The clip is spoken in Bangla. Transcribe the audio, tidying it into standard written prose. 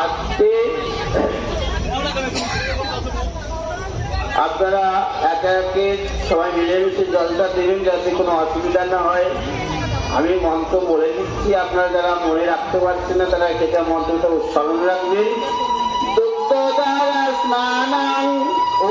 আজকে আপনারা একে একে সবাই মিলেমিশে জলটা দেবেন যাতে কোনো অসুবিধা না হয়। আমি মন্ত্র বলে দিচ্ছি, আপনারা যারা মনে রাখতে পারছেন না তারা সেটা মন্ত্রটা উচ্চারণ রাখবেন। স্নানাং ও